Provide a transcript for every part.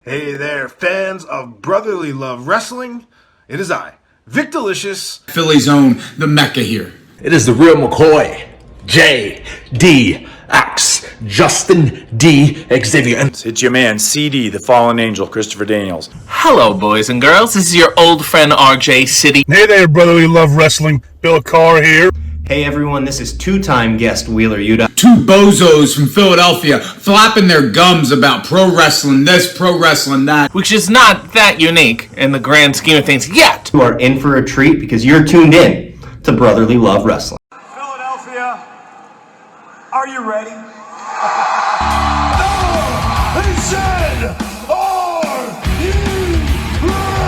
Hey there, fans of brotherly love wrestling. It is I, Vic Delicious. Philly's own, the Mecca here. It is the real McCoy, J.D.X. Justin D. Xavier. And it's your man, CD, the fallen angel, Christopher Daniels. Hello, boys and girls. This is your old friend RJ City. Hey there, brotherly love wrestling. Bill Carr here. Hey everyone, this is two-time guest Wheeler Yuta. Two bozos from Philadelphia flapping their gums about pro wrestling this, pro wrestling that. Which is not that unique in the grand scheme of things yet. You are in for a treat because you're tuned in to Brotherly Love Wrestling. Philadelphia, are you ready? No! They said, are you ready?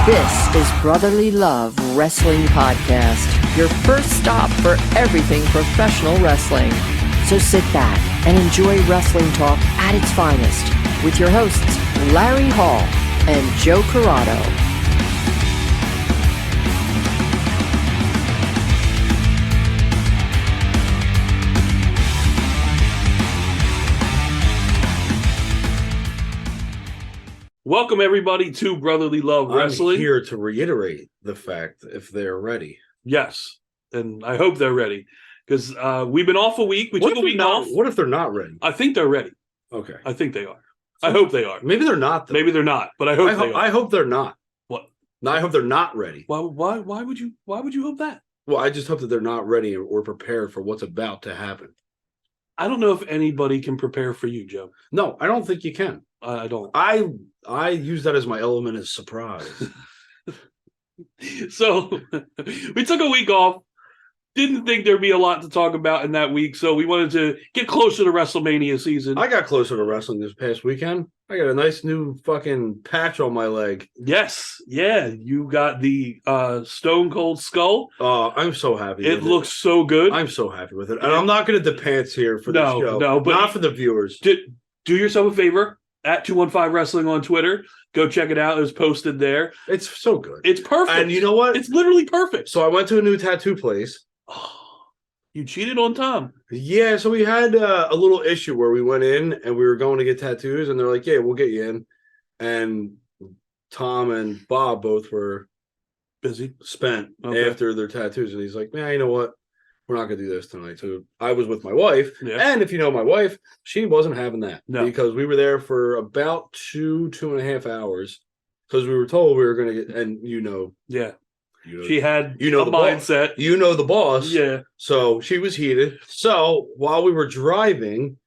This is Brotherly Love Wrestling Podcast, your first stop for everything professional wrestling. So sit back and enjoy wrestling talk at its finest with your hosts, Larry Hall and Joe Corrado. Welcome, everybody, to Brotherly Love Wrestling. I'm here to reiterate the fact if they're ready. Yes, and I hope they're ready because we've been off a week. We took a week off. What if they're not ready? I think they're ready. Okay. I think they are. I hope they are. Maybe they're not, though. Maybe they're not, but I hope they are. I hope they're not. What? No, I hope they're not ready. Why would you hope that? Well, I just hope that they're not ready or prepared for what's about to happen. I don't know if anybody can prepare for you, Joe. No, I don't think you can. I don't. I use that as my element of surprise. So we took a week off. Didn't think there'd be a lot to talk about in that week, so we wanted to get closer to WrestleMania season. I got closer to wrestling this past weekend. I got a nice new fucking patch on my leg. Yes, yeah, you got the Stone Cold Skull. I'm so happy. It looks so good. I'm so happy with it, and I'm not going to depants here for the show. No, but not for the viewers. Do yourself a favor. At 215 Wrestling on Twitter. Go check it out. It was posted there. It's so good. It's perfect. And you know what? It's literally perfect. So I went to a new tattoo place. Oh, you cheated on Tom. Yeah, so we had a little issue where we went in and we were going to get tattoos, and they're like, yeah, we'll get you in. And Tom and Bob both were busy, spent after their tattoos. And he's like, man, you know what? We're not going to do this tonight. So I was with my wife. Yeah. And if you know my wife, she wasn't having that. No. Because we were there for about 2.5 hours. Because we were told we were going to get, and yeah. She had a mindset. Boss. You know the boss. Yeah. So she was heated. So while we were driving,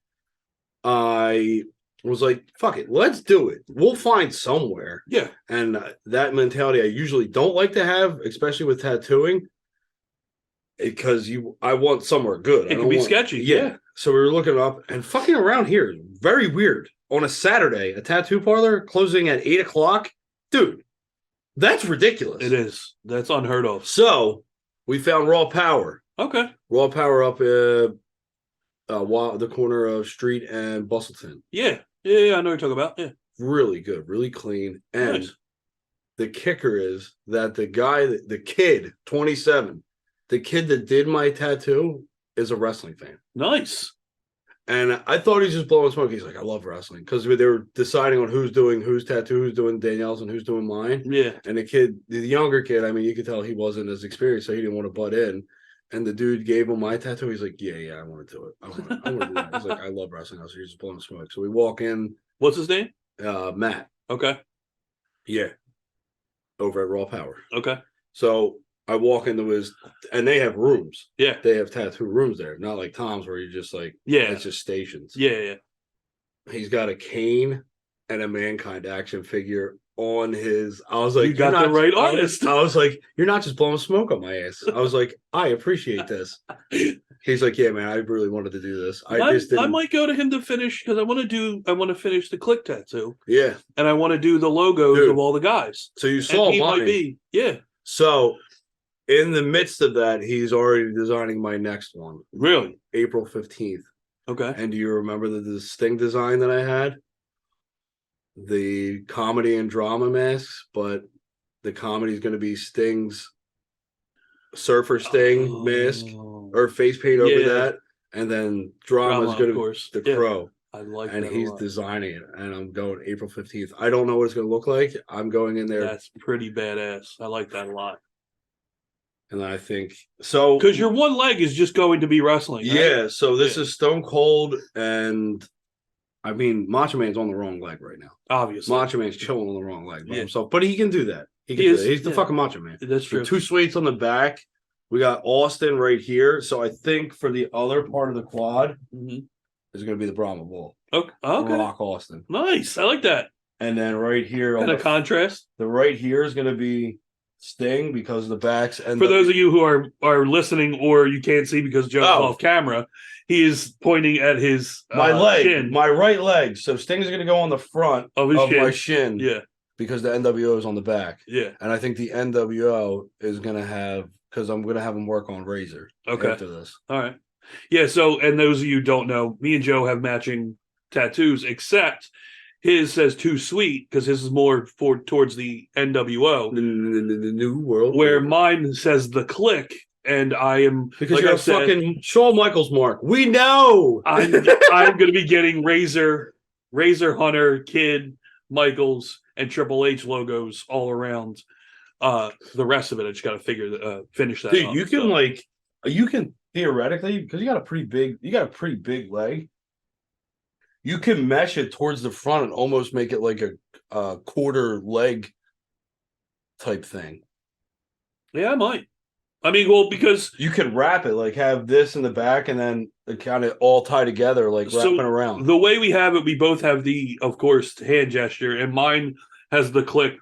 I was like, fuck it, let's do it. We'll find somewhere. Yeah. And that mentality I usually don't like to have, especially with tattooing. Because I want somewhere good. It can be sketchy. Yeah. So we were looking up, and fucking around here is very weird. On a Saturday, a tattoo parlor closing at 8:00. Dude, that's ridiculous. It is. That's unheard of. So we found Raw Power. Okay. Raw Power up the corner of Street and Bustleton. Yeah. Yeah, I know what you're talking about. Yeah. Really good, really clean. And nice. The kicker is that the kid, 27, the kid that did my tattoo is a wrestling fan. Nice. And I thought he was just blowing smoke. He's like, I love wrestling. Because they were deciding on who's doing whose tattoo, who's doing Danielle's and who's doing mine. Yeah. And the younger kid, I mean, you could tell he wasn't as experienced, so he didn't want to butt in. And the dude gave him my tattoo. He's like, yeah, I want to do it. I want to do that. He's like, I love wrestling. I was just blowing smoke. So we walk in. What's his name? Matt. Okay. Yeah. Over at Raw Power. Okay. So I walk into and they have rooms. Yeah. They have tattoo rooms there. Not like Tom's where you just like, it's just stations. Yeah. He's got a cane and a Mankind action figure on his. I was like, you got the right artist. I was like, you're not just blowing smoke on my ass. I was like, I appreciate this. He's like, yeah, man, I really wanted to do this. I might go to him to finish because I want to finish the click tattoo. Yeah. And I want to do the logos of all the guys. So you saw mine. Yeah. So in the midst of that, he's already designing my next one. Really? April 15th. Okay. And do you remember the Sting design that I had? The comedy and drama masks, but the comedy is going to be Sting's Surfer Sting mask or face paint over that. And then drama is going to be the Crow. I like and that he's a lot. designing it. And I'm going April 15th. I don't know what it's going to look like. I'm going in there. That's pretty badass. I like that a lot. And I think so because your one leg is just going to be wrestling. Right? Yeah. So this is Stone Cold, and I mean Macho Man's on the wrong leg right now. Obviously, Macho Man's chilling on the wrong leg by himself, but he can do that. He can He do is, that. He's the fucking Macho Man. That's true. The 2 sweets on the back. We got Austin right here. So I think for the other part of the quad is going to be the Brahma Bull. Okay. Rock Austin. Nice. I like that. And then right here Kind of contrast. The right here is going to be Sting because the backs. And for those of you who are listening or you can't see because Joe's off camera, he is pointing at his my leg, shin. my right leg. So Sting's going to go on the front of his my shin. Yeah. Because the NWO is on the back. Yeah. And I think the NWO is going to have, because I'm going to have him work on Razor after this. All right. Yeah. So, and those of you who don't know, me and Joe have matching tattoos, except his says Too Sweet because his is more towards the NWO. The New World. Where mine says The Click. And I am because you're a fucking Shawn Michaels mark. We know. I'm going to be getting Razor Hunter, Kid, Michaels, and Triple H logos all around. The rest of it, I just got to finish that. Dude, you can theoretically, because you got a pretty big leg. You can mesh it towards the front and almost make it like a quarter leg type thing. Yeah, I might. I mean, well, because you could wrap it, like have this in the back and then kind of all tie together, like wrapping around. The way we have it, we both have of course, hand gesture, and mine has the click.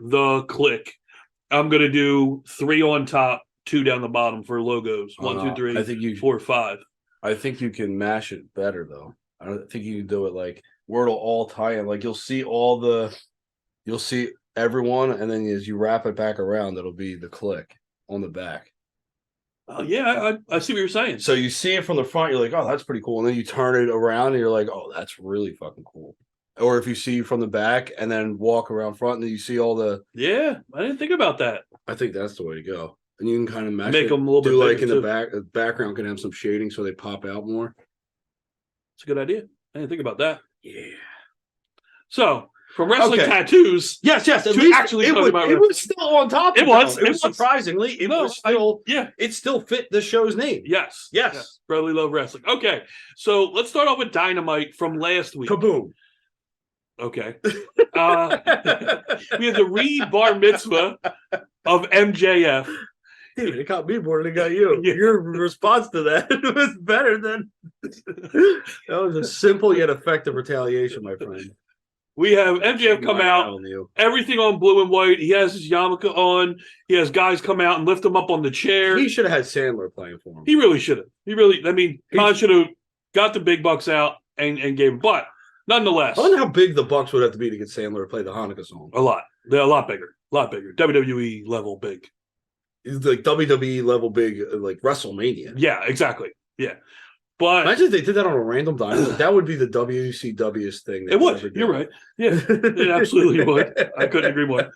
I'm going to do 3 on top, 2 down the bottom for logos. 1, 2, 3, I think 4, 5. I think you can mash it better, though. I don't think you can do it like where it'll all tie in. Like you'll see everyone, and then as you wrap it back around, it'll be the click on the back. Oh, yeah, I see what you're saying. So you see it from the front, you're like, oh, that's pretty cool. And then you turn it around and you're like, oh, that's really fucking cool. Or if you see from the back and then walk around front and then you see all the... Yeah, I didn't think about that. I think that's the way to go. And you can kind of make them a little bit like in the background can have some shading so they pop out more. It's a good idea. I didn't think about that. Yeah. So... From wrestling tattoos, yes. At least actually, it was still on top. It was surprisingly. It still fit the show's name. Yes. Brotherly Love Wrestling. Okay, so let's start off with Dynamite from last week. Kaboom. Okay, we had the re-bar mitzvah of MJF. Dude, it got me more than it got you. Yeah. Your response to that was better than that. Was a simple yet effective retaliation, my friend. We have MJF come out, everything on blue and white. He has his yarmulke on. He has guys come out and lift him up on the chair. He should have had Sandler playing for him. He really should have. Khan should have got the big bucks out and gave him. But nonetheless. I wonder how big the Bucks would have to be to get Sandler to play the Hanukkah song. A lot. They're a lot bigger. WWE level big. It's like WWE level big, like WrestleMania. Yeah, exactly. Yeah. But imagine if they did that on a random dynamite. That would be the WCW's thing. It would. You're right. Yeah, it absolutely would. I couldn't agree more.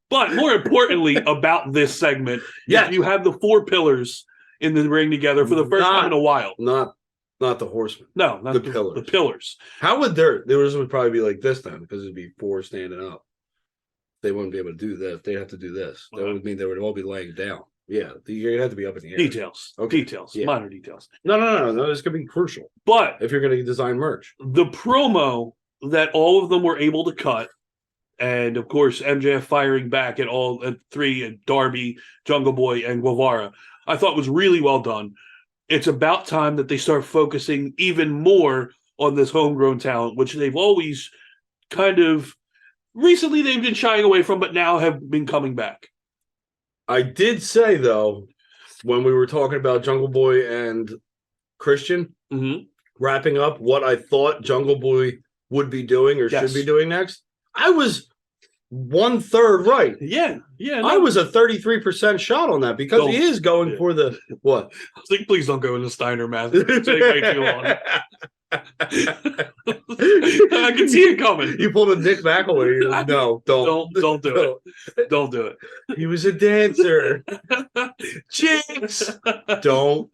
But more importantly about this segment, you have the 4 pillars in the ring together for the first time in a while. Not the Horsemen. No, not the pillars. The pillars. How would theirs would probably be like this then because it'd be 4 standing up. They wouldn't be able to do this. They'd have to do this. That would mean they would all be laying down. Yeah, you're gonna have to be up in the air. Details. Okay. Details. Yeah. Minor details. No. It's gonna be crucial. But if you're gonna design merch, the promo that all of them were able to cut, and of course MJF firing back at all 3 at Darby, Jungle Boy, and Guevara, I thought was really well done. It's about time that they start focusing even more on this homegrown talent, which they've always kind of recently they've been shying away from, but now have been coming back. I did say, though, when we were talking about Jungle Boy and Christian, wrapping up what I thought Jungle Boy would be doing or should be doing next, I was 1/3 right. Yeah. I was a 33% shot on that because he is going for the what? I was like, please don't go into Steiner math. It's taking way too long. I can see it coming. You pulled a Nick McElwain. No, don't do it. Don't do it. He was a dancer. Jinx. Don't.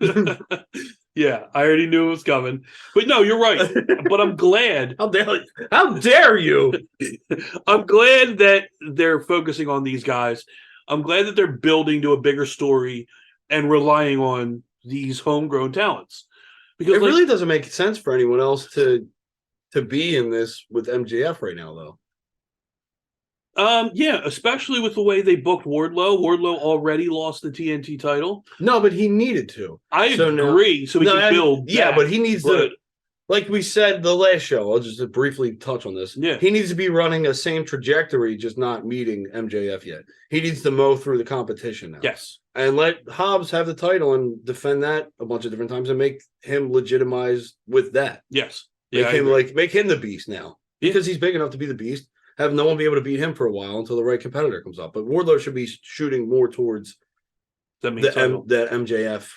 Yeah, I already knew it was coming. But no, you're right. But I'm glad. How dare you? I'm glad that they're focusing on these guys. I'm glad that they're building to a bigger story and relying on these homegrown talents. Because it really doesn't make sense for anyone else to be in this with MJF right now, though. Yeah, especially with the way they booked Wardlow. Wardlow already lost the TNT title. No, but he needed to. I agree. So he can build. Yeah, back, but he needs to. Like we said the last show, I'll just briefly touch on this. Yeah. He needs to be running a same trajectory, just not meeting MJF yet. He needs to mow through the competition now. Yes. And let Hobbs have the title and defend that a bunch of different times and make him legitimized with that. Yes. Yeah. Make him the beast now. Because he's big enough to be the beast. Have no one be able to beat him for a while until the right competitor comes up. But Wardlow should be shooting more towards that MJF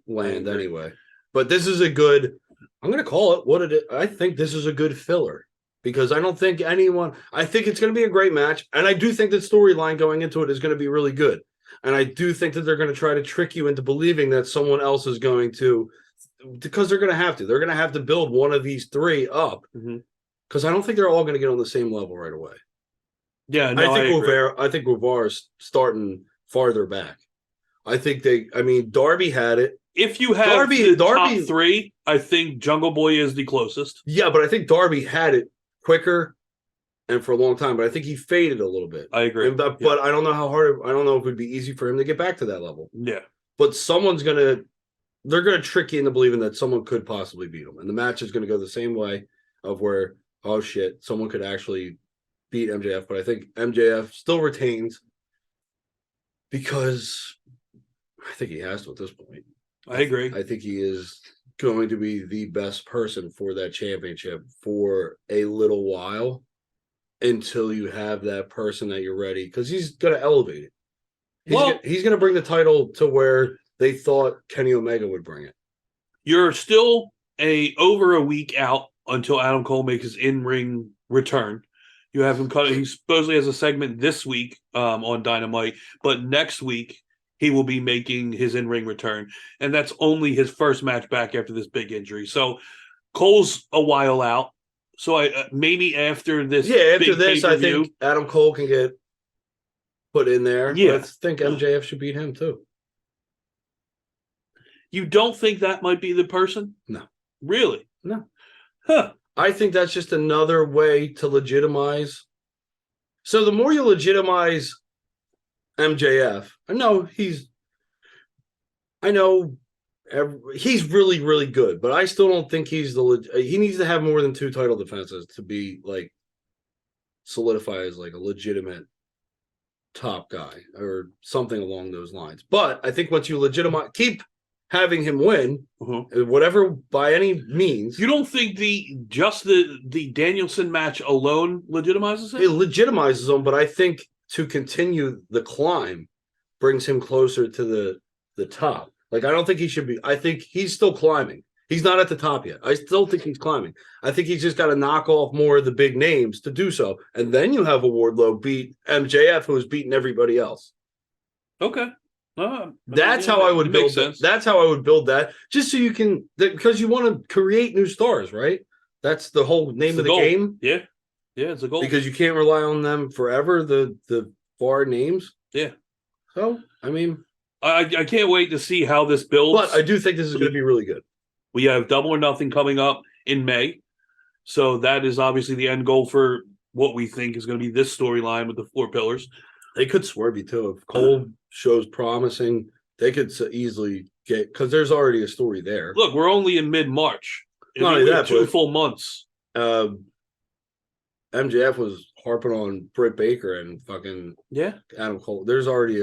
land anyway. But this is a good, I'm going to call it what it is. I think this is a good filler because I don't think I think it's going to be a great match. And I do think the storyline going into it is going to be really good. And I do think that they're going to try to trick you into believing that someone else is going to, because they're going to have to. They're going to have to build one of these three up. Mm-hmm. Because I don't think they're all going to get on the same level right away. Yeah, no, I think Guevara's starting farther back. I think Darby had it. If you have Darby top three, I think Jungle Boy is the closest. Yeah, but I think Darby had it quicker and for a long time. But I think he faded a little bit. I agree. But I don't know how hard. I don't know if it would be easy for him to get back to that level. Yeah. But they're gonna trick you into believing that someone could possibly beat him, and the match is gonna go the same way of where. Oh shit, someone could actually beat MJF, but I think MJF still retains because I think he has to at this point. I agree. I think he is going to be the best person for that championship for a little while until you have that person that you're ready, because he's going to elevate it. He's going to bring the title to where they thought Kenny Omega would bring it. You're still over a week out until Adam Cole makes his in-ring return. You have him cut. He supposedly has a segment this week on Dynamite, but next week he will be making his in-ring return, and that's only his first match back after this big injury. So Cole's a while out. So maybe after this, I think Adam Cole can get put in there. Yeah, I think MJF should beat him too. You don't think that might be the person? No, really, no. Huh. I think that's just another way to legitimize. So the more you legitimize MJF, I know he's really, really good, but I still don't think he needs to have more than 2 title defenses to be like solidify as like a legitimate top guy or something along those lines. But I think once you keep having him win, whatever by any means. You don't think the Danielson match alone legitimizes him? It legitimizes him, but I think to continue the climb brings him closer to the top. Like I don't think he should be. I think he's still climbing. He's not at the top yet. I still think he's climbing. I think he's just got to knock off more of the big names to do so, and then you have a Wardlow beat MJF, who has beaten everybody else. Okay. That's how I would build that. That's how I would build that, just so you can, because you want to create new stars, right? That's the whole name of the game. Yeah, it's a goal because you can't rely on them forever. The far names. Yeah. So I mean, I can't wait to see how this builds. But I do think this is going to be really good. We have Double or Nothing coming up in May, so that is obviously the end goal for what we think is going to be this storyline with the 4 pillars. They could swerve you too. If Cole shows promising, they could easily get, because there's already a story there. Look, we're only in mid-March. Not only that, 2 full months. MJF was harping on Britt Baker and fucking Adam Cole. There's already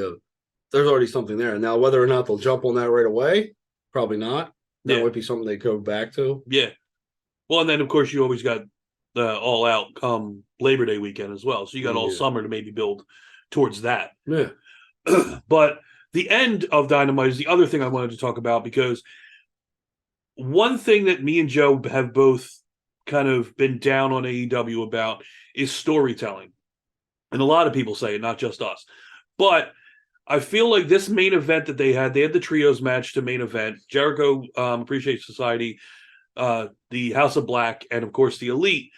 something there. Now, whether or not they'll jump on that right away, probably not. That would be something they go back to. Yeah. Well, and then of course you always got the All Out come Labor Day weekend as well. So you got all summer to maybe build towards that. Yeah. But the end of Dynamite is the other thing I wanted to talk about, because one thing that me and Joe have both kind of been down on AEW about is storytelling. And a lot of people say it, not just us. But I feel like this main event that they had the trios match to main event. Jericho Appreciation Society, the House of Black, and of course the Elite.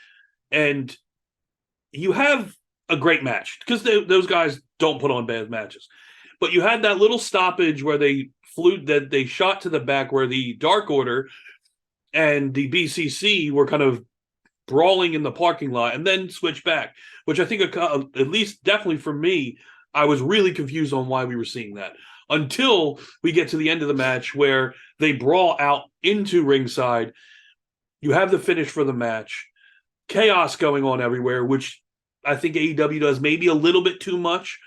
And you have a great match because those guys don't put on bad matches. But you had that little stoppage where they shot to the back where the Dark Order and the BCC were kind of brawling in the parking lot and then switched back, which I think at least definitely for me, I was really confused on why we were seeing that until we get to the end of the match where they brawl out into ringside. You have the finish for the match, chaos going on everywhere, which I think AEW does maybe a little bit too much,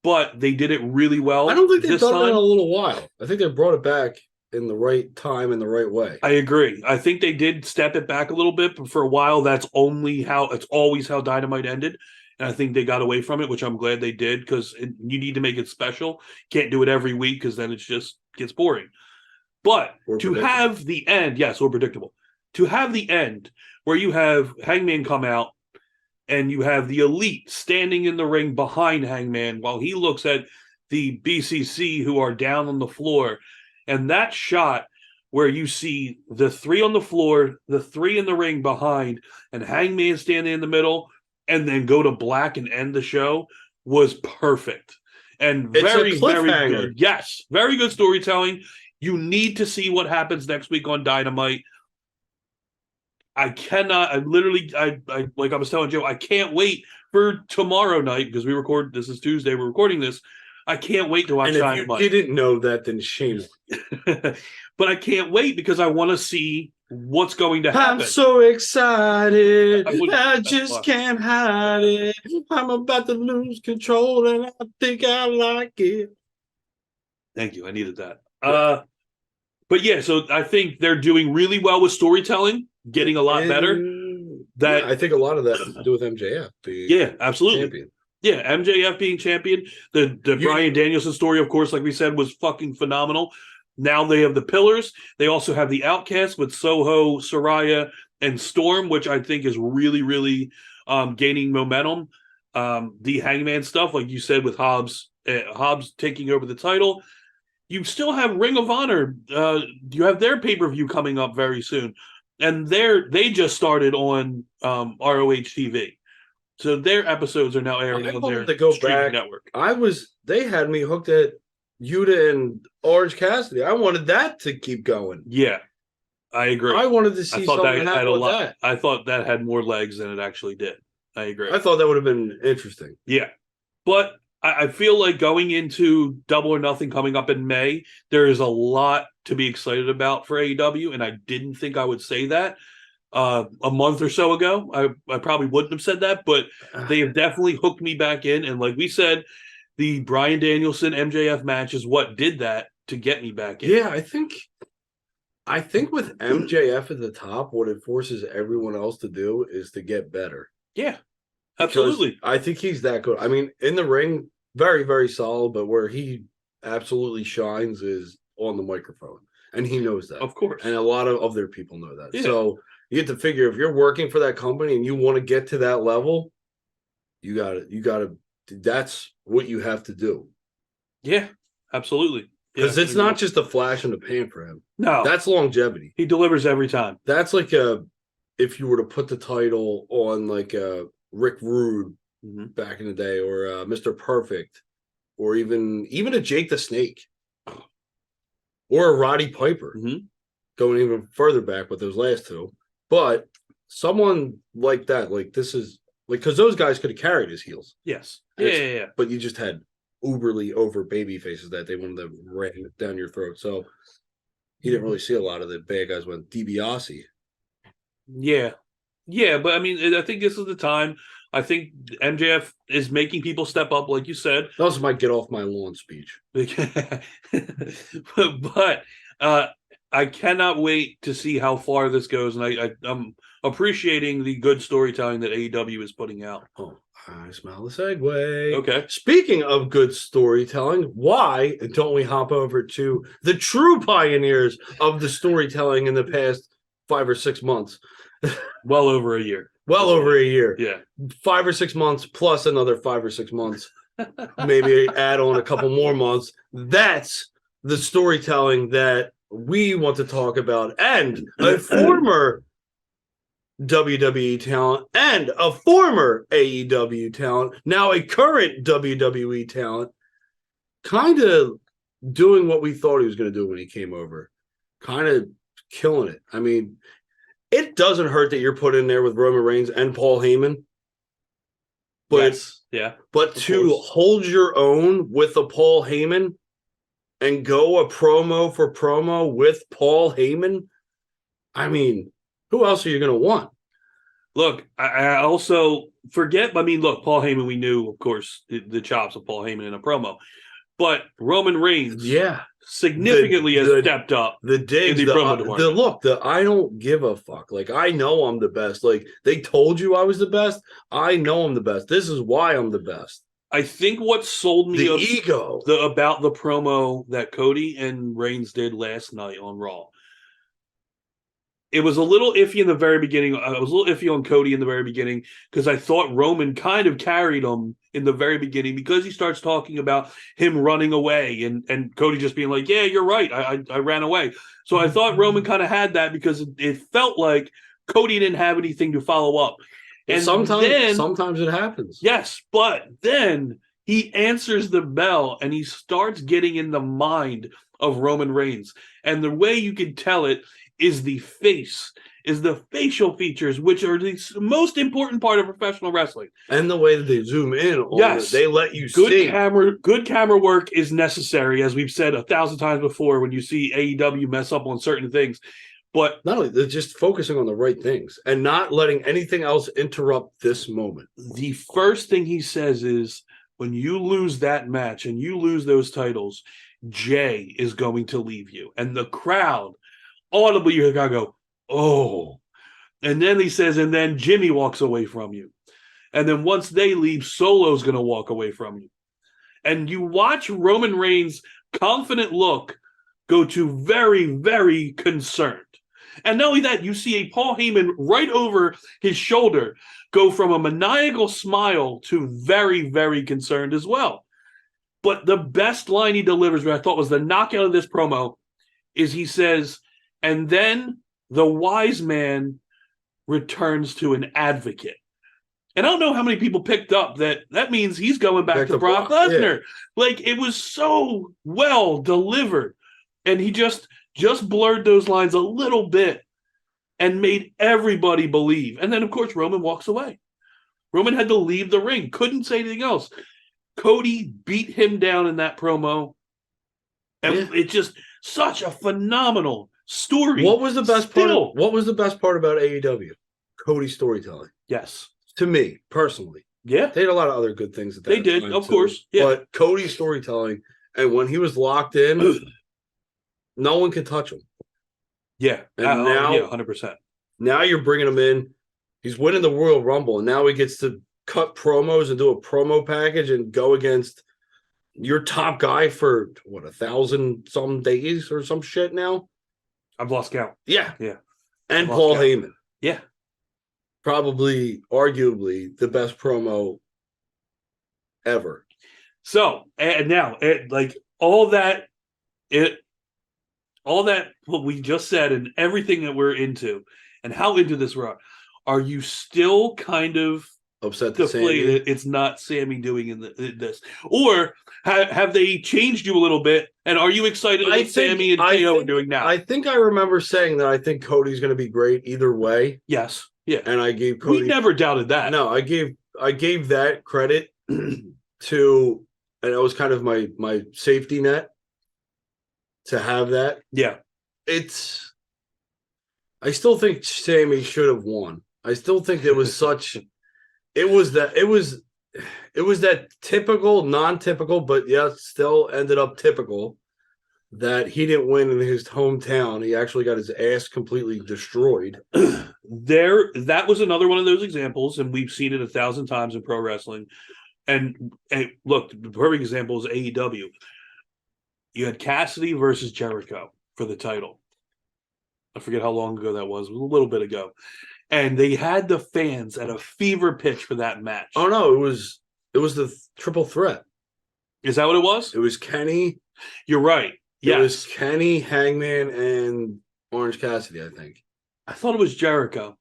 but they did it really well. I don't think they've done that in a little while. I think they brought it back in the right time and the right way. I agree. I think they did step it back a little bit, but for a while, it's always how Dynamite ended. And I think they got away from it, which I'm glad they did, because you need to make it special. Can't do it every week because then it just gets boring. But to have the end, yes, or predictable. To have the end where you have Hangman come out and you have the Elite standing in the ring behind Hangman while he looks at the BCC who are down on the floor. And that shot where you see the three on the floor, the three in the ring behind, and Hangman standing in the middle, and then go to black and end the show was perfect. And very, very good. Yes, very good storytelling. You need to see what happens next week on Dynamite. I like I was telling Joe, I can't wait for tomorrow night because this is Tuesday, we're recording this. I can't wait to watch Dynamite. If you didn't know that, then shame on you. But I can't wait because I want to see what's going to happen. I'm so excited. I just can't hide it. I'm about to lose control and I think I like it. Thank you. I needed that. But yeah, so I think they're doing really well with storytelling, getting a lot better. I think a lot of that has to do with MJF. Yeah, absolutely. Champion. Yeah, MJF being champion. The Bryan Danielson story, of course, like we said, was fucking phenomenal. Now they have the Pillars. They also have the Outcasts with Soho, Soraya, and Storm, which I think is really, really gaining momentum. The Hangman stuff, like you said, with Hobbs taking over the title. You still have Ring of Honor. You have their pay-per-view coming up very soon. And they just started on ROH TV. So their episodes are now airing on their streaming network. They had me hooked at Yuta and Orange Cassidy. I wanted that to keep going. Yeah, I agree. I wanted to see something happen with that. I thought that had more legs than it actually did. I agree. I thought that would have been interesting. Yeah, but I feel like going into Double or Nothing coming up in May, there is a lot to be excited about for AEW, and I didn't think I would say that a month or so ago. I probably wouldn't have said that, but they have definitely hooked me back in. And like we said, the Bryan Danielson MJF match is what did that to get me back in. Yeah, I think with MJF at the top, what it forces everyone else to do is to get better. Yeah, absolutely. Because I think he's that good. I mean, in the ring, very, very solid, but where he absolutely shines is on the microphone. And he knows that. Of course. And a lot of their people know that. Yeah. So you get to figure if you're working for that company and you want to get to that level, you gotta that's what you have to do. Yeah, absolutely. Because it's not just a flash in the pan for him. No. That's longevity. He delivers every time. That's like if you were to put the title on like Rick Rude back in the day, or Mr. Perfect, or even a Jake the Snake, or a Roddy Piper, going even further back with those last two. But someone like that, like this is like, because those guys could have carried his heels. Yes. Yeah. But you just had uberly over baby faces that they wanted to ram it down your throat. So you didn't really see a lot of the bad guys when DiBiase. Yeah. Yeah, but I mean, I think this is the time. I think MJF is making people step up, like you said. That was my get off my lawn speech. but I cannot wait to see how far this goes, and I'm appreciating the good storytelling that AEW is putting out. Oh, I smell the segue. Okay. Speaking of good storytelling, why don't we hop over to the true pioneers of the storytelling in the past 5 or 6 months? Well over a year. Well over a year. Yeah. 5 or 6 months plus another 5 or 6 months maybe add on a couple more months. That's the storytelling that we want to talk about. And a former WWE talent and a former AEW talent, now a current WWE talent, kind of doing what we thought he was going to do when he came over. Kind of killing it. I mean, it doesn't hurt that you're put in there with Roman Reigns and Paul Heyman. But But to hold your own with a Paul Heyman and go a promo for promo with Paul Heyman, I mean, who else are you going to want? Look, I also forget. I mean, look, Paul Heyman, we knew, of course, the chops of Paul Heyman in a promo. But Roman Reigns, significantly has stepped up. The digs, in the promo department. I don't give a fuck. Like, I know I'm the best. Like, they told you I was the best. I know I'm the best. This is why I'm the best. I think what sold me the ego about the promo that Cody and Reigns did last night on Raw. It was a little iffy in the very beginning. I was a little iffy on Cody in the very beginning because I thought Roman kind of carried him in the very beginning because he starts talking about him running away and Cody just being like, yeah, you're right. I ran away. So I thought Roman kind of had that because it felt like Cody didn't have anything to follow up. And sometimes it happens. Yes, but then he answers the bell and he starts getting in the mind of Roman Reigns. And the way you can tell it is the face, is the facial features, which are the most important part of professional wrestling. And the way that they zoom in on it, they let you see. Good camera work is necessary, as we've said 1,000 times before when you see AEW mess up on certain things. But not only they're just focusing on the right things and not letting anything else interrupt this moment. The first thing he says is, when you lose that match and you lose those titles, Jay is going to leave you. And the crowd, audibly, you're going to go, oh. And then he says, and then Jimmy walks away from you. And then once they leave, Solo's going to walk away from you. And you watch Roman Reigns' confident look go to very, very concerned. And not only that, you see a Paul Heyman right over his shoulder go from a maniacal smile to very, very concerned as well. But the best line he delivers, what I thought was the knockout of this promo, is he says, and then the wise man returns to an advocate. And I don't know how many people picked up that means he's going back to Brock Lesnar. Yeah. Like, it was so well delivered. And he just blurred those lines a little bit and made everybody believe. And then, of course, Roman walks away. Roman had to leave the ring. Couldn't say anything else. Cody beat him down in that promo. And it's just such a phenomenal story. What was the best part? What was the best part about AEW? Cody's storytelling. Yes. To me, personally. Yeah. They had a lot of other good things at that They did, of course. Yeah. But Cody's storytelling, and when he was locked in, no one could touch him. Yeah. And now, 100%. Now you're bringing him in. He's winning the Royal Rumble, and now he gets to cut promos and do a promo package and go against your top guy for, 1,000 some days or some shit now? I've lost count. Yeah. Yeah. And Paul Heyman. Yeah. Probably, arguably, the best promo ever. So, and now, all that what we just said and everything that we're into and how into this we are you still kind of upset that it's not Sammy doing in this? Or have they changed you a little bit? And are you excited about Sammy and KO are doing now? I think I remember saying that I think Cody's going to be great either way. Yes. Yeah. And I gave Cody... We never doubted that. No, I gave that credit to... And that was kind of my safety net to have that. Yeah. I still think Sammy should have won. I still think it was such... It was that typical, non-typical, but still ended up typical that he didn't win in his hometown. He actually got his ass completely destroyed. That was another one of those examples, and we've seen it 1,000 times in pro wrestling. And look, the perfect example is AEW. You had Cassidy versus Jericho for the title. I forget how long ago that was. It was a little bit ago. And they had the fans at a fever pitch for that match. Oh, no, it was It was the triple threat. Is that what it was? It was Kenny. You're right. Yes. It was Kenny, Hangman, and Orange Cassidy, I think. I thought it was Jericho.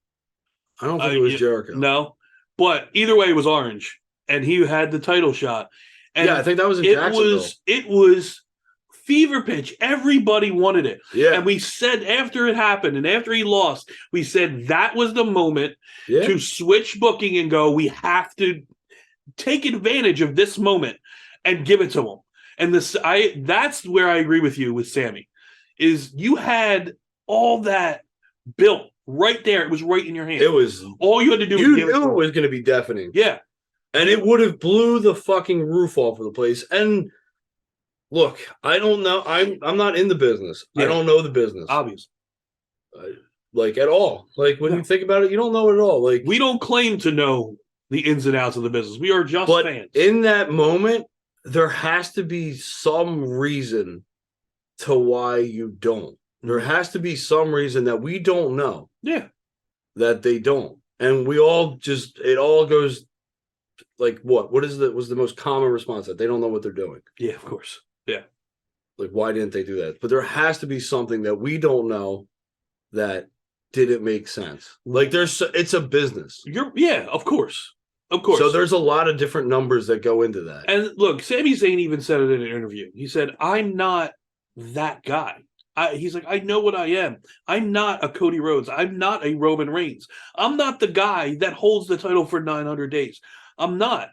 I don't think it was Jericho. No. But either way, it was Orange. And he had the title shot. And I think that was in Jacksonville. It was fever pitch. Everybody wanted it. Yeah. And we said after it happened and after he lost, we said that was the moment to switch booking and go, we have to take advantage of this moment and give it to him. And that's where I agree with you with Sammy, is you had all that built right there. It was right in your hand. It was all you had to do. You knew it was going to be deafening. Yeah. And it would have blew the fucking roof off of the place. And look, I don't know. I'm not in the business. Yeah. I don't know the business. Obviously. Like at all. Like when you think about it, you don't know it at all. Like we don't claim to know the ins and outs of the business. We are just fans. In that moment, there has to be some reason to why you don't. There has to be some reason that we don't know. Yeah. That they don't. And we all just, it all goes like what? What was the most common response? That they don't know what they're doing. Yeah, of course. Yeah. Like, why didn't they do that? But there has to be something that we don't know that didn't make sense. Like it's a business. Of course. Of course. So there's a lot of different numbers that go into that. And look, Sami Zayn even said it in an interview. He said, I'm not that guy. He's like, I know what I am. I'm not a Cody Rhodes. I'm not a Roman Reigns. I'm not the guy that holds the title for 900 days. I'm not.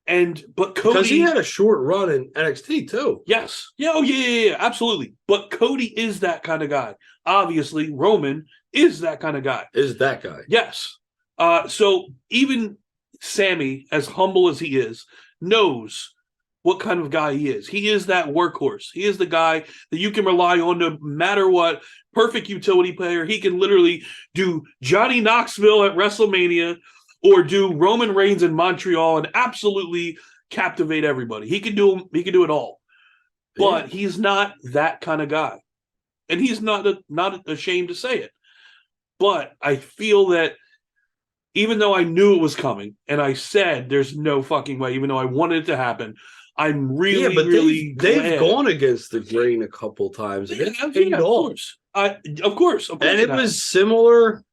But Cody, because he had a short run in NXT too. Yes. Yeah. Yeah. Absolutely. But Cody is that kind of guy. Obviously, Roman is that kind of guy. Is that guy? Yes. So even Sammy, as humble as he is, knows what kind of guy he is. He is that workhorse. He is the guy that you can rely on no matter what. Perfect utility player. He can literally do Johnny Knoxville at WrestleMania or do Roman Reigns in Montreal and absolutely captivate everybody. He can do it all. But he's not that kind of guy. And he's not ashamed to say it. But I feel that even though I knew it was coming, and I said there's no fucking way, even though I wanted it to happen, I'm really they've gone against the grain a couple times. And it's paid off. Of course. And it was similar,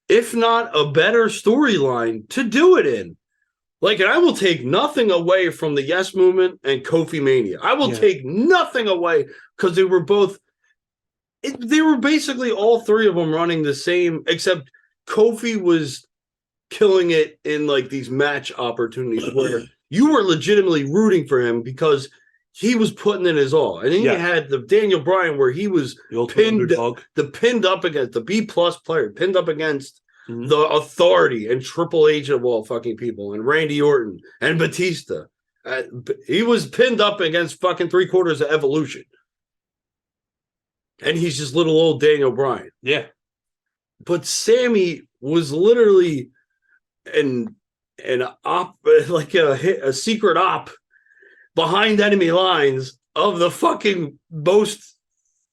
if not a better storyline to do it in. Like, and I will take nothing away from the Yes Movement and Kofi Mania. I will take nothing away because they were both. They were basically all three of them running the same, except Kofi was killing it in like these match opportunities where you were legitimately rooting for him because he was putting in his all. And then you had the Daniel Bryan where he was pinned up against the B+ player, pinned up against the Authority and Triple H of all fucking people and Randy Orton and Batista. He was pinned up against fucking 3/4 of Evolution. And he's just little old Daniel Bryan. Yeah. But Sammy was literally an op, like a secret op behind enemy lines of the fucking most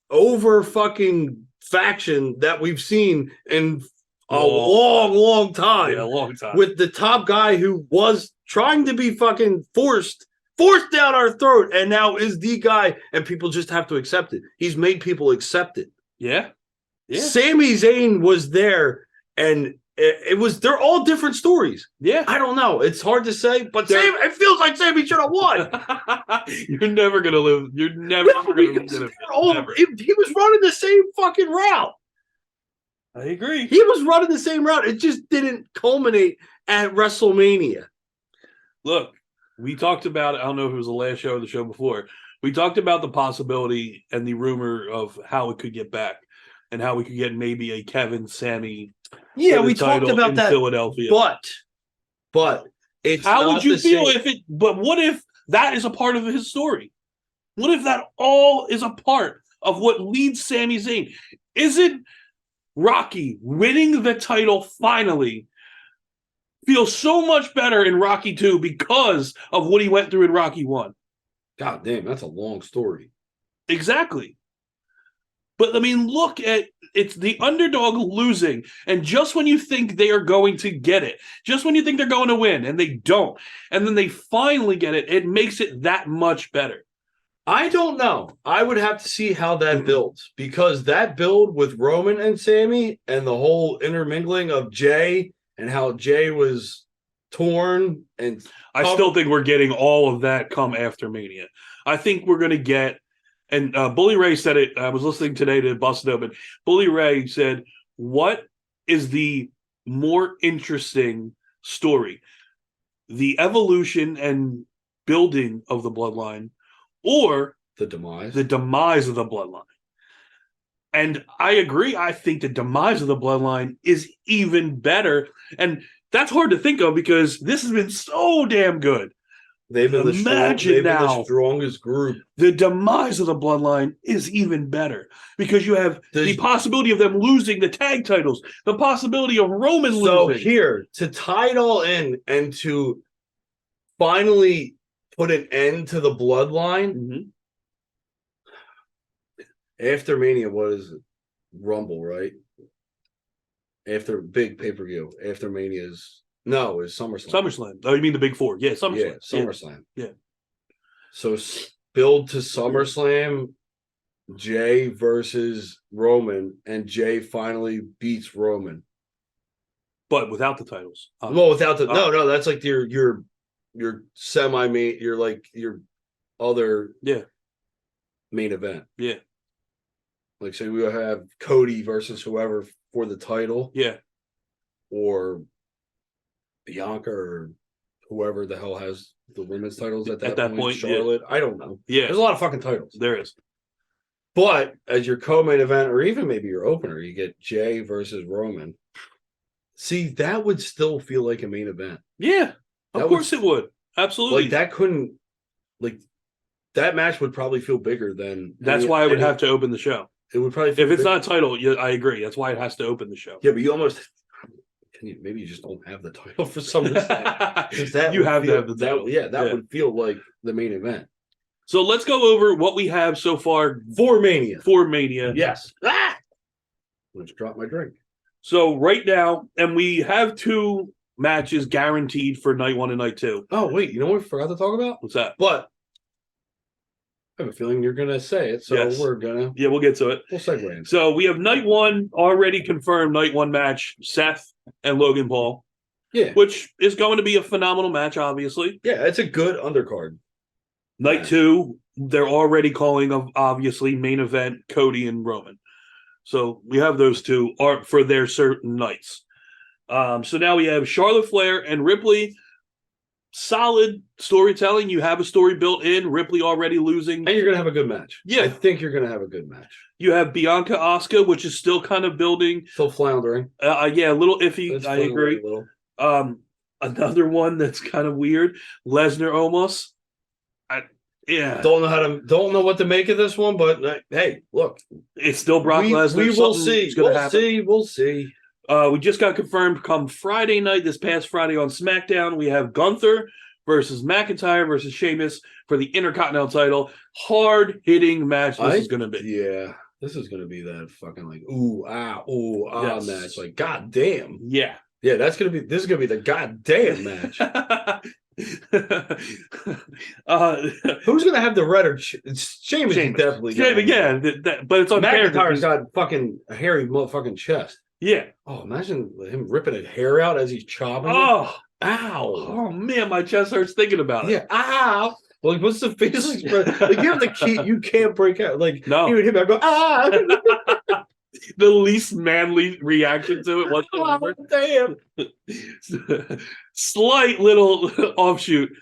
over fucking faction that we've seen in a long time. Yeah, a long time. With the top guy who was trying to be fucking forced down our throat and now is the guy and people just have to accept it. He's made people accept it. Yeah. Yeah. Sami Zayn was there and they're all different stories. Yeah. I don't know. It's hard to say, but it feels like Sammy should have won. You're never going to live. You're never going to live. He was running the same fucking route. I agree. He was running the same route. It just didn't culminate at WrestleMania. Look, we talked about, I don't know if it was the last show or the show before, we talked about the possibility and the rumor of how it could get back and how we could get maybe a Kevin, Sammy. Yeah, we talked about that. Philadelphia. But it's how would you feel if it, but what if that is a part of his story? What if that all is a part of what leads Sami Zayn? Isn't Rocky winning the title finally feel so much better in Rocky 2 because of what he went through in Rocky 1? God damn, that's a long story. Exactly. But I mean, look at it's the underdog losing, and just when you think they are going to get it, just when you think they're going to win, and they don't, and then they finally get it, it makes it that much better. I don't know. I would have to see how that builds, because that build with Roman and Sammy and the whole intermingling of Jay and how Jay was torn, and I still think we're getting all of that come after Mania. I think we're going to get, and Bully Ray said it, I was listening today to Busted Open. Bully Ray said, what is the more interesting story? The evolution and building of the bloodline, or the demise of the bloodline? And I agree. I think the demise of the bloodline is even better. And that's hard to think of because this has been so damn good. They've been the strongest group. The demise of the bloodline is even better because you have the possibility of them losing the tag titles, the possibility of Roman losing. So here, to tie it all in and to finally put an end to the bloodline, after Mania, what is it? Rumble, right? After big pay-per-view, after Mania is SummerSlam. SummerSlam. Oh, you mean the big four? Yeah, SummerSlam. Yeah, SummerSlam. Yeah. So build to SummerSlam, Jay versus Roman, and Jay finally beats Roman. But without the titles. Well, without the no, that's like your semi-main, your other main event. Yeah. Like, say we'll have Cody versus whoever for the title. Yeah. Or Bianca or whoever the hell has the women's titles at that point. Charlotte. Yeah. I don't know. Yeah. There's a lot of fucking titles. There is. But as your co-main event, or even maybe your opener, you get Jay versus Roman. See, that would still feel like a main event. Yeah. Of course it would. Absolutely. Like, that match would probably feel bigger than... That's why I would have to open the show. It would probably feel if it's not a title, I agree. That's why it has to open the show. Yeah, but you almost... Maybe you just don't have the title for some reason. You have to have the title. That would feel like the main event. So let's go over what we have so far for Mania. Yes. Let's drop my drink. So right now, and we have 2 matches guaranteed for night 1 and night 2. Oh, wait. You know what we forgot to talk about? What's that? But I have a feeling you're going to say it, so we're going to... Yeah, we'll get to it. We'll segue in. So we have night 1 already confirmed, night 1 match, Seth and Logan Paul. Yeah. Which is going to be a phenomenal match, obviously. Yeah, it's a good undercard. Night 2, they're already calling, obviously, main event Cody and Roman. So we have those 2 for their certain nights. So now we have Charlotte Flair and Ripley. Solid storytelling. You have a story built in. Ripley already losing. And you're going to have a good match. Yeah. I think you're going to have a good match. You have Bianca Asuka, which is still kind of building. Still floundering. Yeah, a little iffy. I agree. Another one that's kind of weird. Lesnar Omos. Don't know what to make of this one, but hey, look. It's still Brock Lesnar. We will see. We'll see. We just got confirmed come Friday night, this past Friday on SmackDown, we have Gunther versus McIntyre versus Sheamus for the Intercontinental title. Hard-hitting match this is going to be. Yeah, this is going to be that fucking like, match. Like, goddamn. Yeah. Yeah, this is going to be the goddamn match. Who's going to have the red or Sheamus? Definitely. But it's on McIntyre's got fucking a hairy motherfucking chest. Yeah. Oh, imagine him ripping his hair out as he's chopping. Oh, ow! Oh man, my chest hurts thinking about it. Yeah, ow! Like, what's the facial expression? Like, you have the key, you can't break out. Like, no, he would hit me. I go, ah! The least manly reaction to it whatsoever. Oh, damn! Slight little offshoot.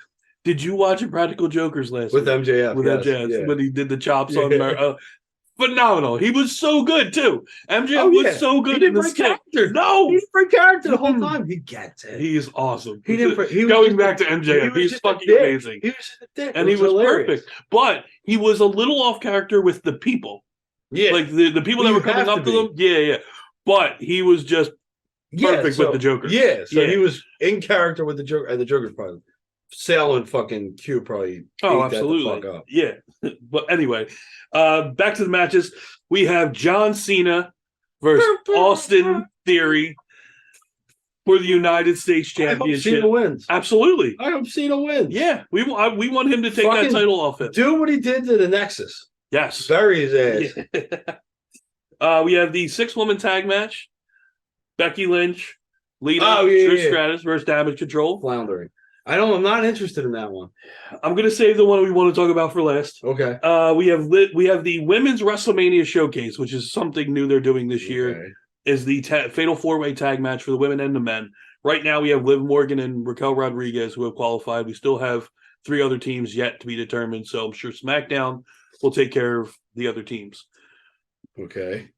Did you watch Impractical Jokers last with week? MJF? With MJF when he did the chops on. Phenomenal. He was so good too. MJF was so good in the character. No, he's for character the whole time. He gets it. He is awesome. He was going back to MJF. He's fucking amazing. He was just a dick. And he was perfect. But he was a little off character with the people. Yeah, like the people that were coming up to them. Yeah. But he was just perfect with the Joker. Yeah, so he was in character with the Joker, and the Joker's probably Sal and fucking Q probably. Absolutely. That the fuck up. Yeah. But anyway, back to the matches. We have John Cena versus Austin Theory for the United States I hope Championship. Cena wins. Absolutely. I hope Cena wins. Yeah, we want him to take that title off him. Do what he did to the Nexus. Yes. Bury his ass. Yeah. We have the 6-woman tag match. Becky Lynch, Lita, Trish Stratus versus Damage Control. Floundering. I'm not interested in that one. I'm going to save the one we want to talk about for last. Okay. We have the Women's WrestleMania Showcase, which is something new they're doing this year. Is the Fatal 4-Way tag match for the women and the men. Right now, we have Liv Morgan and Raquel Rodriguez who have qualified. We still have 3 other teams yet to be determined, so I'm sure SmackDown will take care of the other teams. Okay.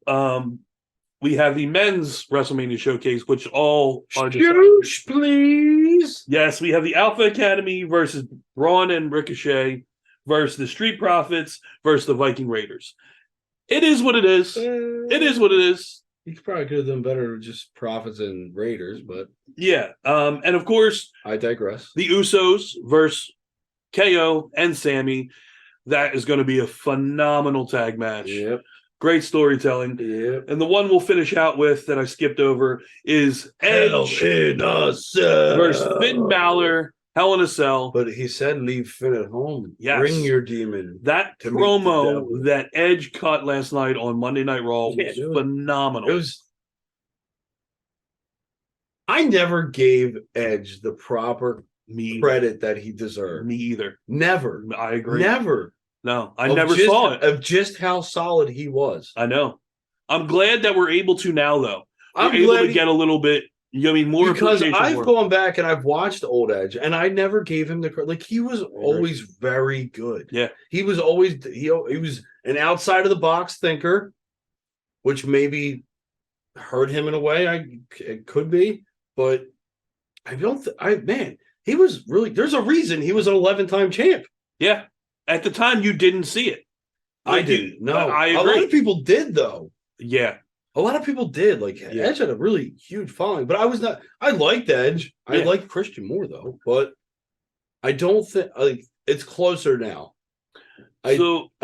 We have the men's WrestleMania Showcase, which all are Huge, please. Yes, we have the Alpha Academy versus Braun and Ricochet versus the Street Profits versus the Viking Raiders. It is what it is. It is what it is. You probably could have done better with just Profits and Raiders, but yeah. And of course, I digress. The Usos versus KO and Sammy. That is going to be a phenomenal tag match. Yep. Great storytelling. Yep. And the one we'll finish out with that I skipped over is Edge versus Finn Balor, Hell in a Cell. But he said leave Finn at home. Yes. Bring your demon. That promo that Edge cut last night on Monday Night Raw was phenomenal. It was. I never gave Edge the proper credit that he deserved. Me either. Never. I agree. Never. No, I never saw it. Of just how solid he was. I know. I'm glad that we're able to now, though. I'm able to get a little bit, more because appreciation I've gone back and I've watched old Edge, and I never gave him the credit. Like, he was always very good. Yeah, he was always he was an outside of the box thinker, which maybe hurt him in a way. It could be, but I don't. He was really. There's a reason he was an 11-time champ. Yeah. At the time, you didn't see it. I didn't. No, I agree. A lot of people did, though. Yeah, a lot of people did. Like, Edge had a really huge following, but I was not. I liked Edge. I liked Christian more, though. But I don't think it's closer now. I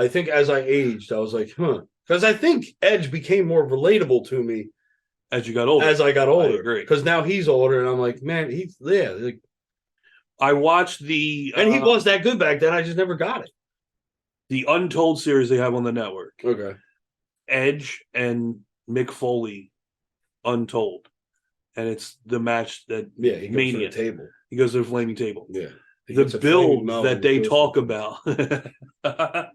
think as I aged, I was like, because I think Edge became more relatable to me as you got older. As I got older, I agree. Because now he's older, and I'm like, man, like. I watched the... and he was that good back then. I just never got it. The Untold series they have on the network. Okay. Edge and Mick Foley, Untold. And it's the match that... Yeah, he goes Mania. to the table. He goes to the flaming table. Yeah. The build that they talk about. I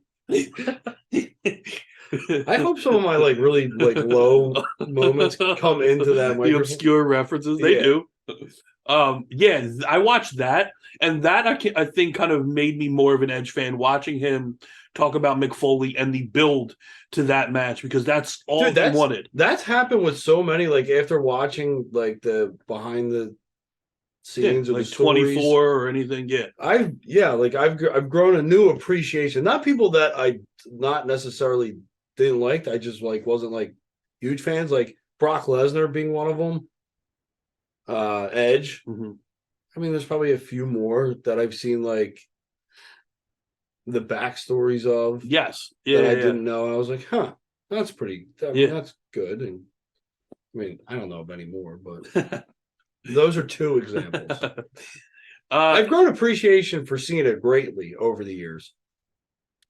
hope some of my really low moments come into that. The obscure references. They do. I watched that, and that I think kind of made me more of an Edge fan, watching him talk about Mick Foley and the build to that match, because that's all they wanted. That's happened with so many, after watching the behind the scenes of the 24 or anything. I've grown a new appreciation. Not people that I not necessarily didn't like. I just wasn't huge fans, like Brock Lesnar being one of them. Edge. Mm-hmm. I mean, there's probably a few more that I've seen the backstories of. Yes. That I didn't know. I was like, that's pretty. That's good. And I mean, I don't know of any more, but those are 2 examples. I've grown appreciation for Cena greatly over the years.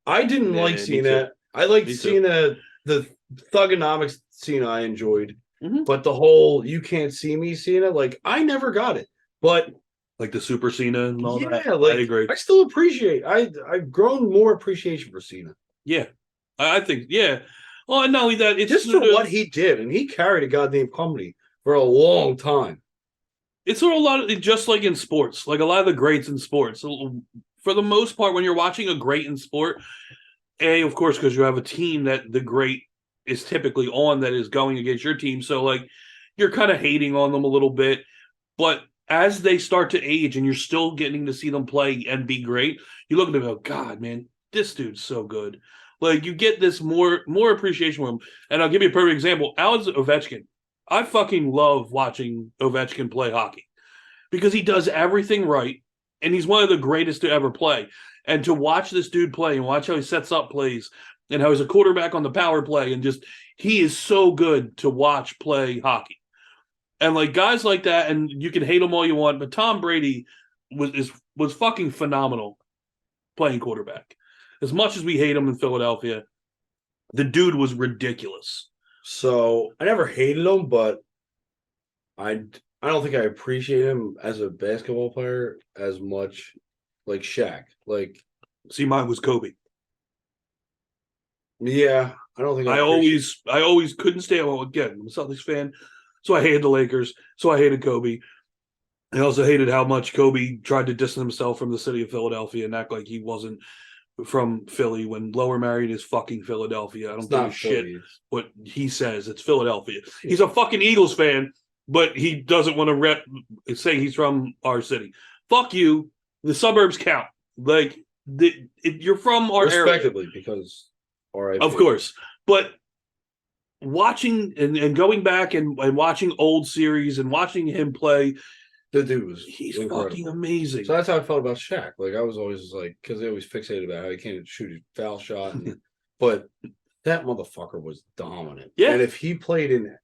I didn't like Cena. I liked Cena, the Thugonomics Cena I enjoyed. Mm-hmm. But the whole "you can't see me" Cena, I never got it. But the Super Cena and all that. I agree. I still appreciate. I've grown more appreciation for Cena. Yeah, I think. Yeah. Well, and not only that, it's just for what he did, and he carried a goddamn company for a long time. It's sort of a lot of just like in sports, a lot of the greats in sports. For the most part, when you're watching a great in sport, of course, because you have a team that the great is typically on that is going against your team. So you're kind of hating on them a little bit, but as they start to age and you're still getting to see them play and be great, you look at them and go, God, man, this dude's so good. You get this more appreciation for him. And I'll give you a perfect example. Alex Ovechkin. I fucking love watching Ovechkin play hockey because he does everything right. And he's one of the greatest to ever play. And to watch this dude play and watch how he sets up plays, and how he's a quarterback on the power play, and just he is so good to watch play hockey. And like guys like that, and you can hate him all you want, but Tom Brady was fucking phenomenal playing quarterback. As much as we hate him in Philadelphia, the dude was ridiculous. So I never hated him, but I don't think I appreciate him as a basketball player as much like Shaq. Like, see, mine was Kobe. Yeah, I don't think I always couldn't stand. Well, again, I'm a Celtics fan, so I hated the Lakers. So I hated Kobe. I also hated how much Kobe tried to distance himself from the city of Philadelphia and act like he wasn't from Philly when Lower Merion is fucking Philadelphia. I don't give a shit what he says. It's Philadelphia. He's a fucking Eagles fan, but he doesn't want to say he's from our city. Fuck you. The suburbs count. Like, you're from our area. Respectively, because RIP. Of course. But watching and going back and watching old series and watching him play, the dude was incredible. Fucking amazing. So that's how I felt about Shaq. Like, I was always like, because they always fixated about how he can't shoot a foul shot, but that motherfucker was dominant. Yeah. And if he played in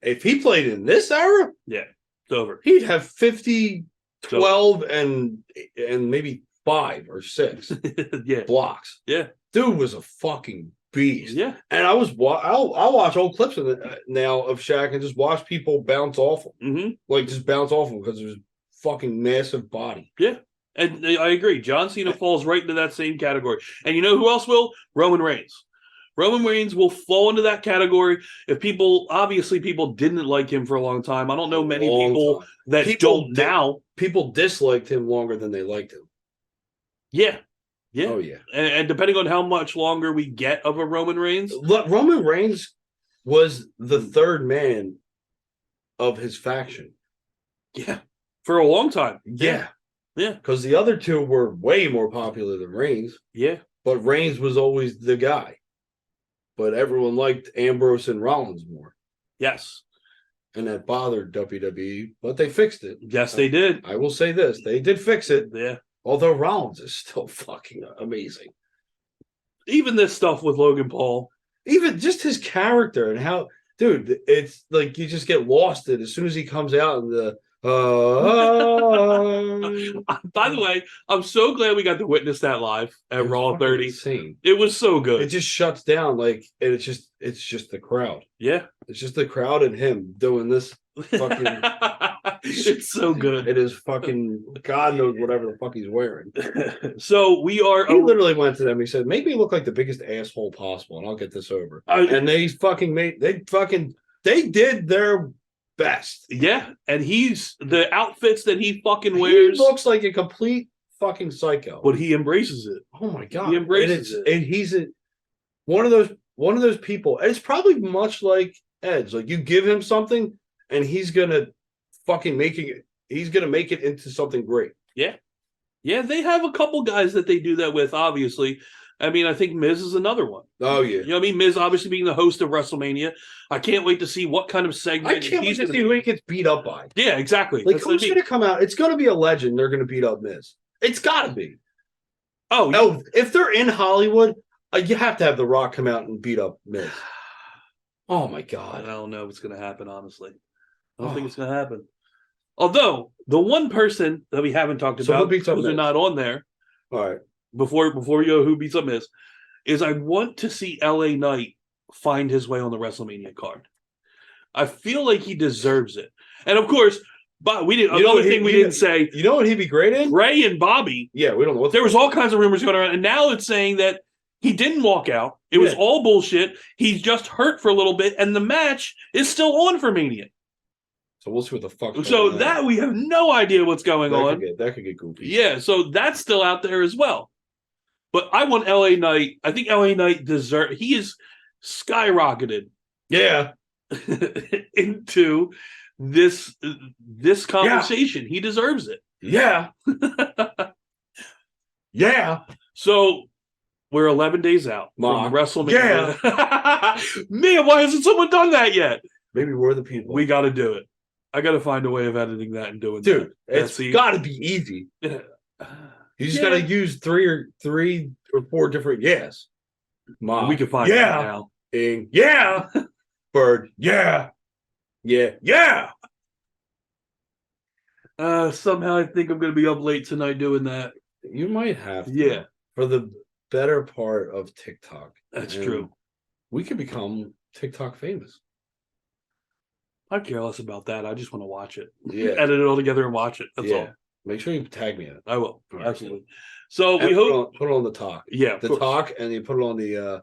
this era, yeah, it's over. He'd have 50, 12, and maybe 5 or 6 yeah blocks. Yeah, dude was a fucking beast. Yeah, and I'll watch old clips of now of Shaq and just watch people bounce off him, like just bounce off him because of his fucking massive body. Yeah, and I agree. John Cena falls right into that same category. And you know who else will? Roman Reigns. Roman Reigns will fall into that category. If people didn't like him for a long time. I don't know many people that don't now. People disliked him longer than they liked him. Yeah. Yeah. Oh, yeah. And depending on how much longer we get of a Roman Reigns. Roman Reigns was the third man of his faction. Yeah. For a long time. Yeah. Yeah. Because the other two were way more popular than Reigns. Yeah. But Reigns was always the guy. But everyone liked Ambrose and Rollins more. Yes. And that bothered WWE, but they fixed it. Yes, they did. I will say this. They did fix it. Yeah. Although Rollins is still fucking amazing. Even this stuff with Logan Paul. Even just his character and how, dude, it's like you just get lost in as soon as he comes out in the By the way, I'm so glad we got to witness that live at Raw 30. Insane. It was so good. It just shuts down, like, and it's just the crowd. Yeah. It's just the crowd and him doing this fucking it's so good. It is fucking God knows whatever the fuck he's wearing. So we are. He literally went to them. He said, "Make me look like the biggest asshole possible, and I'll get this over." And they did their best. Yeah, and the outfits that he fucking wears. He looks like a complete fucking psycho, but he embraces it. Oh my God, he embraces it, and he's one of those people. And it's probably much like Edge. Like, you give him something, and he's gonna fucking make it into something great. Yeah. Yeah, they have a couple guys that they do that with, obviously. I mean, I think Miz is another one. Oh, yeah. You know what I mean? Miz obviously being the host of WrestleMania. I can't wait to see what kind of segment I can't wait to see who he gets beat up by. Yeah, exactly. Like, who's going to come out? It's going to be a legend. They're going to beat up Miz. It's got to be. Oh, if they're in Hollywood, you have to have The Rock come out and beat up Miz. Oh, my God. I don't know if it's going to happen, honestly. I don't think it's going to happen. Although, the one person that we haven't talked about, because they're not on there, all right, before we go who beats up Miz, is I want to see LA Knight find his way on the WrestleMania card. I feel like he deserves it. And of course, but we didn't. Another thing we didn't say. You know what he'd be great in? Ray and Bobby. Yeah, we don't know what. There was all kinds of rumors going around, and now it's saying that he didn't walk out. It was all bullshit. He's just hurt for a little bit, and the match is still on for Mania. So we'll see what the fuck. So that we have no idea what's going on. That could get goofy. Yeah, so that's still out there as well. But I want LA Knight. I think LA Knight deserves. He is skyrocketed. Yeah. into this conversation. Yeah. He deserves it. Yeah. Yeah. So we're 11 days out from WrestleMania. Yeah. Man, why hasn't someone done that yet? Maybe we're the people. We got to do it. I got to find a way of editing that and doing that. Dude, it's got to be easy. You just got to use three or four different yes. Mom. We can find out now. Ing. Yeah. Bird. Yeah. Yeah. Yeah. Somehow I think I'm going to be up late tonight doing that. You might have to. Yeah. For the better part of TikTok. That's and true. We could become TikTok famous. I care less about that. I just want to watch it. Yeah. Edit it all together and watch it. That's all. Make sure you tag me in it. I will. Right. Absolutely. So and we hope. Put it on the talk. Yeah. The talk, and you put it on the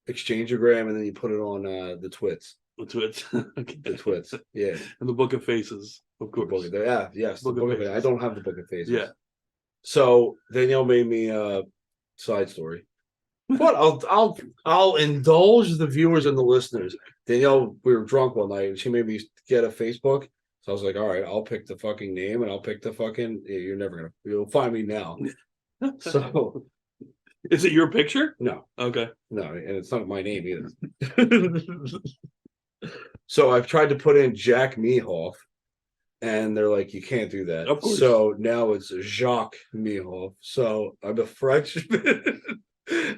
Exchangeogram, and then you put it on the twits. The twits. Okay. The twits. Yeah. And the Book of Faces, of course. Yeah. Yes. Book the of Book of Faces. I don't have the Book of Faces. Yeah. So Danielle made me a side story. But I'll indulge the viewers and the listeners. Danielle, we were drunk one night and she made me get a Facebook. So I was like, all right, I'll pick the fucking name and I'll pick the fucking you'll find me now. So is it your picture? No. Okay. No, and it's not my name either. So I've tried to put in Jack Mehoff, and they're like, you can't do that. Of course. So now it's Jacques Mehoff. So I'm a Frenchman.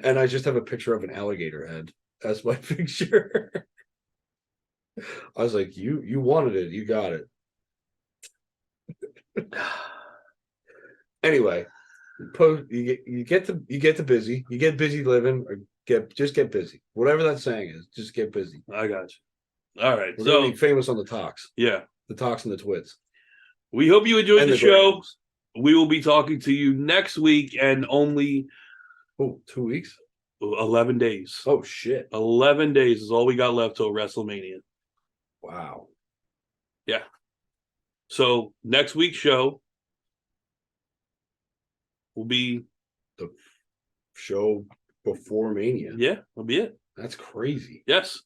And I just have a picture of an alligator head as my picture. I was like, you wanted it, you got it. Anyway, you get busy living, or just get busy. Whatever that saying is, just get busy. I got you. All right. We're so gonna be famous on the talks. Yeah. The talks and the twits. We hope you enjoyed And the the show. grams. We will be talking to you next week and only 2 weeks. 11 days. Oh shit. 11 days is all we got left till WrestleMania. Wow. Yeah. So next week's show will be the show before Mania. Yeah, that'll be it. That's crazy. Yes.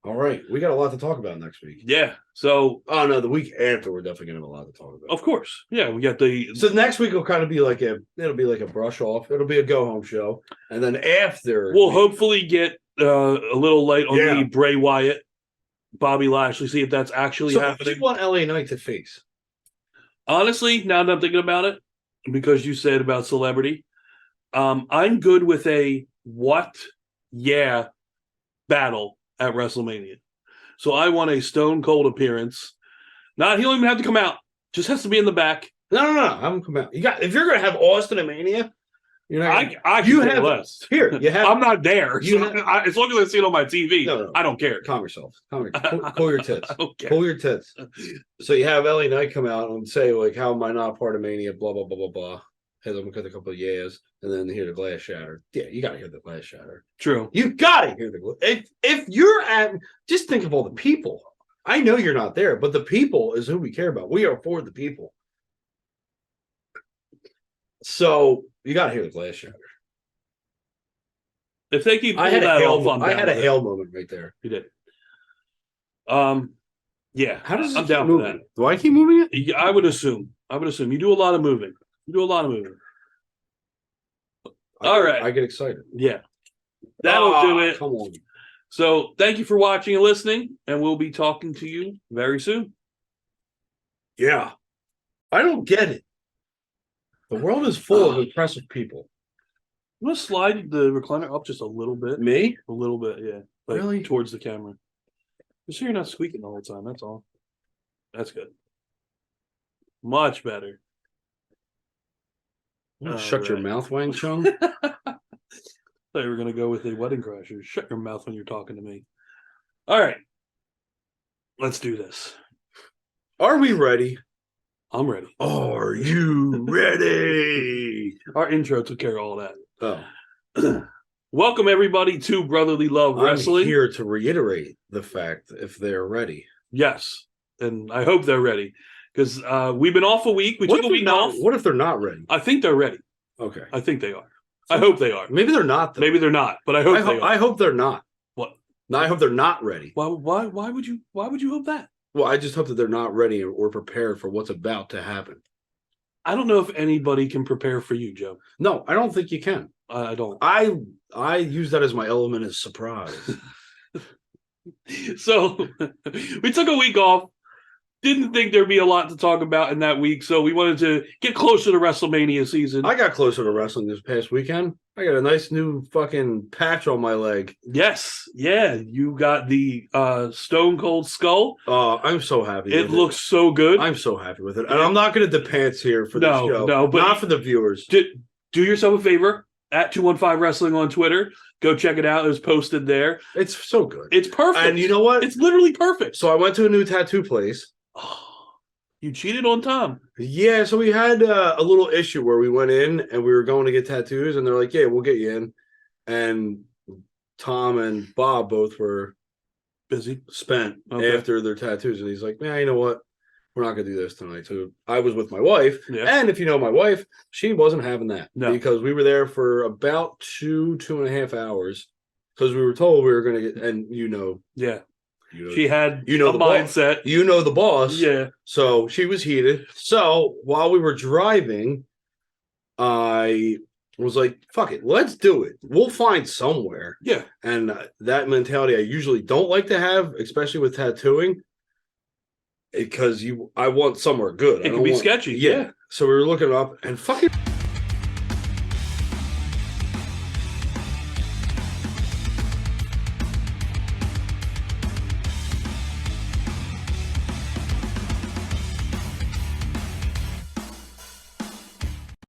All right. We got a lot to talk about next week. Yeah. So oh no, the week after we're definitely gonna have a lot to talk about. Of course. Yeah, we got the so next week will kind of be like it'll be like a brush off. It'll be a go home show. And then after we'll hopefully get a little light on the Bray Wyatt, Bobby Lashley, see if that's actually happening. What do you want LA Knight to face? Honestly, now that I'm thinking about it, because you said about celebrity, I'm good with a battle at WrestleMania. So I want a Stone Cold appearance. He don't even have to come out. Just has to be in the back. No. Have him come out. If you're gonna have Austin at Mania, you're not. I can care less. Here, you have. I'm not there. So as long as I see it on my TV, no. I don't care. Calm yourself. Pull your tits. Okay. Pull your tits. So you have LA Knight come out and say like, "How am I not part of Mania?" Blah blah blah blah blah. Hit them with a couple of yeahs, and then hear the glass shatter. Yeah, you gotta hear the glass shatter. True. You gotta hear the glass. If you're at, just think of all the people. I know you're not there, but the people is who we care about. We are for the people. So you gotta hear the glass shatter. If they keep I had that off, I had a hail moment right there. You did. Yeah. How does I'm it down keep for moving? that? Do I keep moving it? Yeah, I would assume. You do a lot of moving. All right. I get excited. Yeah. That'll do it. Come on. So thank you for watching and listening, and we'll be talking to you very soon. Yeah. I don't get it. The world is full of impressive people. I'm going to slide the recliner up just a little bit. Me? A little bit, yeah. Like really? Towards the camera. Just so you're not squeaking the whole time, that's all. That's good. Much better. Shut your mouth, Wang Chung. I thought you were going to go with a wedding crasher. Shut your mouth when you're talking to me. All right. Let's do this. Are we ready? I'm ready. Are you ready? Our intro took care of all that. Oh. Welcome, everybody, to Brotherly Love Wrestling. I'm here to reiterate the fact if they're ready. Yes. And I hope they're ready. Because we've been off a week. We took a week off. What if they're not ready? I think they're ready. Okay. I think they are. I hope they are. Maybe they're not. Though. Maybe they're not, but I hope they are. I hope they're not. What? No, I hope they're not ready. Why would you hope that? Well, I just hope that they're not ready or prepared for what's about to happen. I don't know if anybody can prepare for you, Joe. No, I don't think you can. I don't. I use that as my element of surprise. So we took a week off. didn't think there'd be a lot to talk about in that week, so we wanted to get closer to WrestleMania season. I got closer to wrestling this past weekend. I got a nice new fucking patch on my leg. Yes, yeah, you got the Stone Cold Skull. I'm so happy. It looks so good. I'm so happy with it, and I'm not going to depants here for this show. No, but not for the viewers. Do yourself a favor. At 215 Wrestling on Twitter. Go check it out. It was posted there. It's so good. It's perfect. And you know what? It's literally perfect. So I went to a new tattoo place. Oh, you cheated on Tom. Yeah, so we had a little issue where we went in and we were going to get tattoos, and they're like, yeah, we'll get you in. And Tom and Bob both were busy, spent after their tattoos. And he's like, man, you know what? We're not going to do this tonight. So I was with my wife. Yeah. And if you know my wife, she wasn't having that. No. Because we were there for about 2.5 hours. Because we were told we were going to get, and yeah. She had the mindset. Boss. You know the boss. Yeah. So she was heated. So while we were driving, I was like, fuck it, let's do it. We'll find somewhere. Yeah. And that mentality I usually don't like to have, especially with tattooing. Because I want somewhere good. It can be sketchy. Yeah. So we were looking up and fucking